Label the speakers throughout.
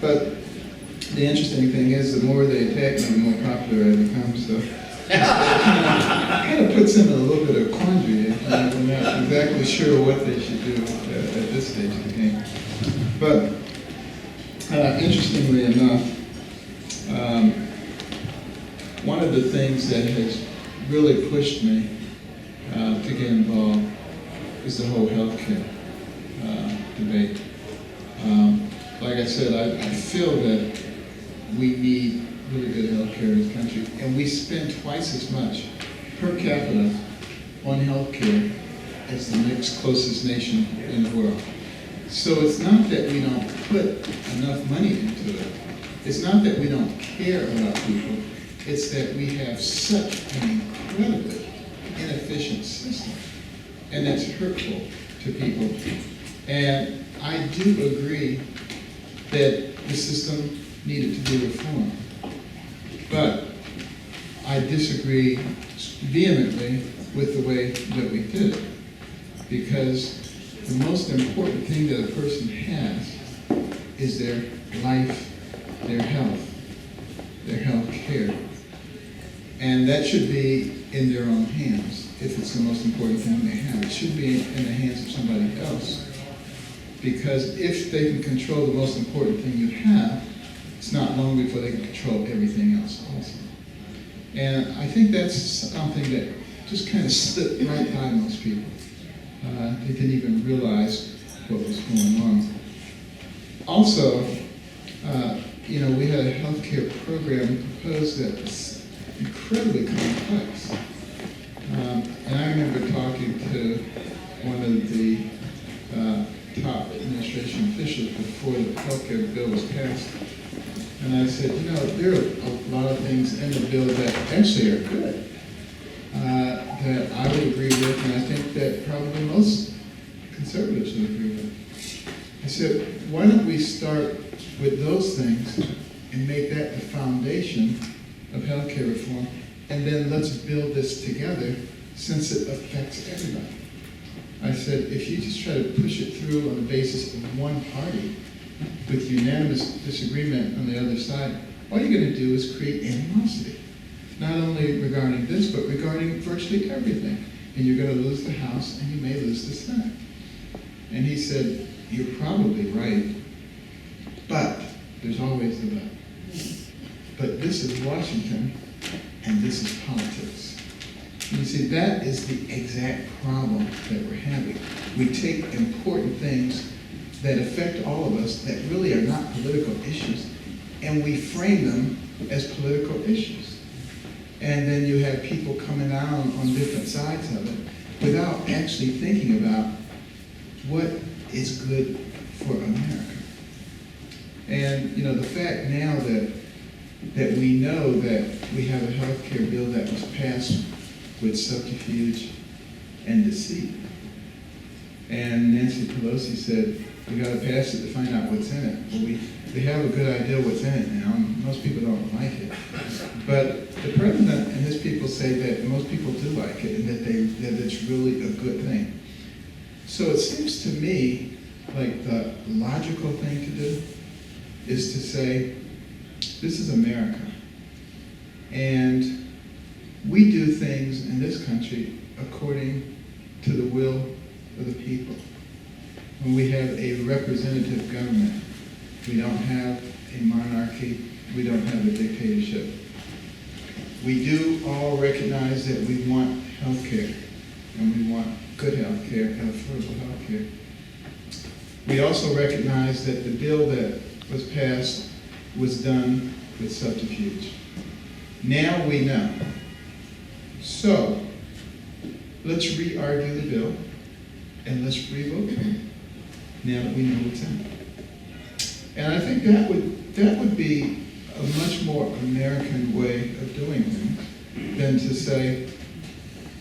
Speaker 1: But the interesting thing is, the more they attack me, the more popular I become. So kind of puts them in a little bit of quandary. They're not exactly sure what they should do at this stage of the game. But interestingly enough, one of the things that has really pushed me to get involved is the whole healthcare debate. Like I said, I feel that we need really good healthcare in this country, and we spend twice as much per capita on healthcare as the next closest nation in the world. So it's not that we don't put enough money into it. It's not that we don't care about people. It's that we have such an incredibly inefficient system, and that's hurtful to people. And I do agree that the system needed to be reformed. But I disagree vehemently with the way that we did it. Because the most important thing that a person has is their life, their health care. And that should be in their own hands, if it's the most important thing they have. It should be in the hands of somebody else. Because if they can control the most important thing you have, it's not long before they can control everything else also. And I think that's something that just kind of slipped right by most people. They didn't even realize what was going on. Also, we had a healthcare program proposed that was incredibly complex. And I remember talking to one of the top administration officials before the healthcare bill was passed. And I said, there are a lot of things in the bill that actually are good, that I would agree with, and I think that probably most conservatives would agree with. I said, why don't we start with those things and make that the foundation of healthcare reform, and then let's build this together since it affects everybody. I said, if you just try to push it through on the basis of one party with unanimous disagreement on the other side, all you're going to do is create animosity. Not only regarding this, but regarding virtually everything. And you're going to lose the House, and you may lose the Senate. And he said, you're probably right, but there's always the but. But this is Washington, and this is politics. And you see, that is the exact problem that we're having. We take important things that affect all of us that really are not political issues, and we frame them as political issues. And then you have people coming out on different sides of it without actually thinking about what is good for America. And the fact now that we know that we have a health care bill that was passed with subterfuge and deceit. And Nancy Pelosi said, we got to pass it to find out what's in it. Well, we have a good idea what's in it now. Most people don't like it. But the president and his people say that most people do like it and that it's really a good thing. So it seems to me like the logical thing to do is to say, this is America. And we do things in this country according to the will of the people. When we have a representative government, we don't have a monarchy, we don't have a dictatorship. We do all recognize that we want health care, and we want good health care and affordable health care. We also recognize that the bill that was passed was done with subterfuge. Now we know. So, let's re-argue the bill, and let's re-vote for it, now that we know what's in it. And I think that would be a much more American way of doing things than to say,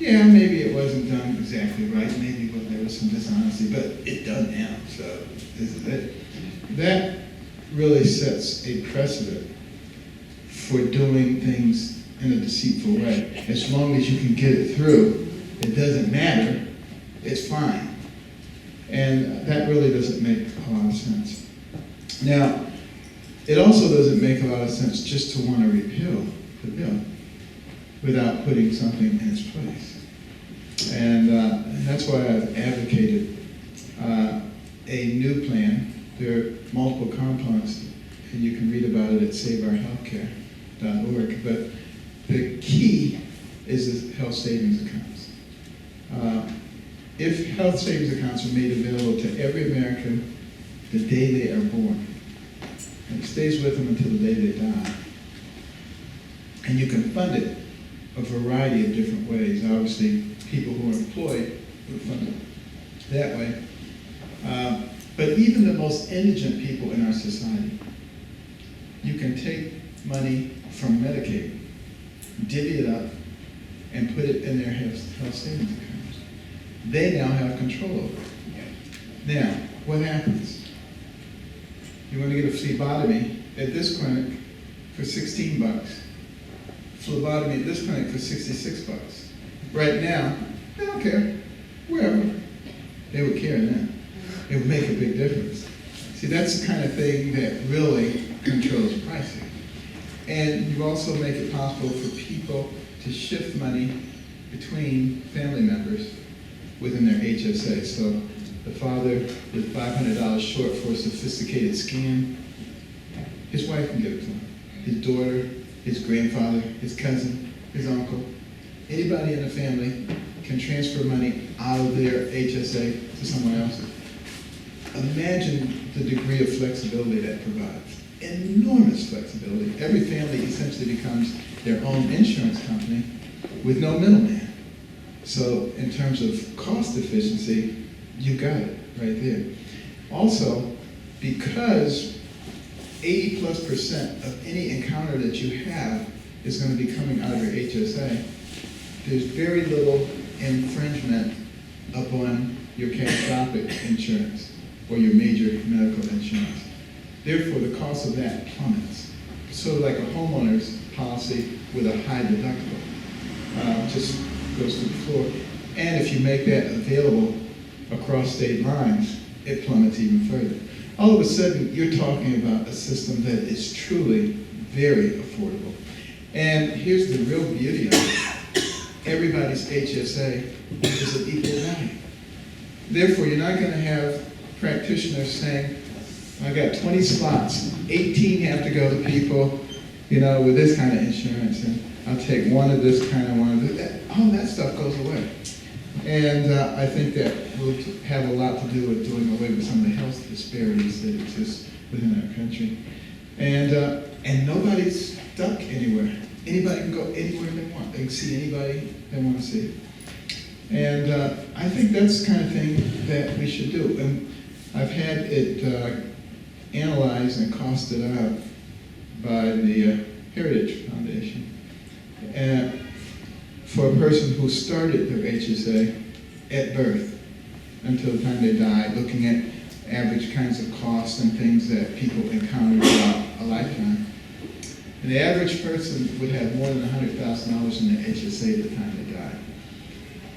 Speaker 1: yeah, maybe it wasn't done exactly right, maybe there was some dishonesty, but it's done now, so this is it. That really sets a precedent for doing things in a deceitful way. As long as you can get it through, it doesn't matter, it's fine. And that really doesn't make a lot of sense. Now, it also doesn't make a lot of sense just to want to repeal the bill without putting something in its place. And that's why I've advocated a new plan. There are multiple components, and you can read about it at saveourhealthcare.org. But the key is the health savings accounts. If health savings accounts are made available to every American the day they are born, and it stays with them until the day they die, and you can fund it a variety of different ways. Obviously, people who are employed would fund it that way. But even the most indigent people in our society, you can take money from Medicaid, divvy it up, and put it in their health savings accounts. They now have control over it. Now, what happens? You want to get a phlebotomy at this clinic for $16. Phlebotomy at this clinic for $66. Right now, they don't care. Wherever. They would care then. It would make a big difference. See, that's the kind of thing that really controls pricing. And you also make it possible for people to shift money between family members within their HSA. So the father with $500 short for a sophisticated scan, his wife can give it to him. His daughter, his grandfather, his cousin, his uncle, anybody in the family can transfer money out of their HSA to someone else's. Imagine the degree of flexibility that provides. Enormous flexibility. Every family essentially becomes their own insurance company with no middleman. So in terms of cost efficiency, you got it right there. Also, because 80+% of any encounter that you have is going to be coming out of your HSA, there's very little infringement upon your catastrophic insurance or your major medical insurance. Therefore, the cost of that plummets. Sort of like a homeowner's policy with a high deductible. Just goes to the floor. And if you make that available across state lines, it plummets even further. All of a sudden, you're talking about a system that is truly very affordable. And here's the real beauty of it. Everybody's HSA is of equal value. Therefore, you're not going to have practitioners saying, I got 20 slots, 18 have to go to people, with this kind of insurance, and I'll take one of this kind and one of this. All that stuff goes away. And I think that will have a lot to do with doing away with some of the health disparities that exist within our country. And nobody's stuck anywhere. Anybody can go anywhere they want. They can see anybody they want to see. And I think that's the kind of thing that we should do. And I've had it analyzed and costed out by the Heritage Foundation. And for a person who started their HSA at birth until the time they died, looking at average kinds of costs and things that people encounter throughout a lifetime. And the average person would have more than $100,000 in their HSA at the time they died,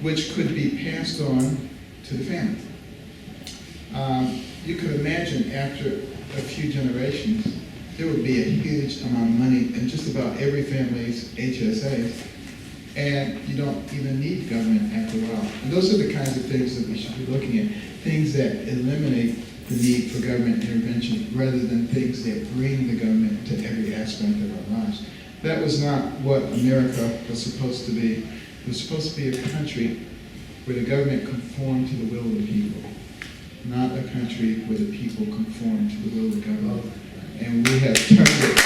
Speaker 1: which could be passed on to the family. You could imagine after a few generations, there would be a huge amount of money in just about every family's HSAs, and you don't even need government after a while. And those are the kinds of things that we should be looking at, things that eliminate the need for government intervention rather than things that bring the government to every aspect of our lives. That was not what America was supposed to be. It was supposed to be a country where the government conformed to the will of the people, not a country where the people conform to the will of the government. And we have turned it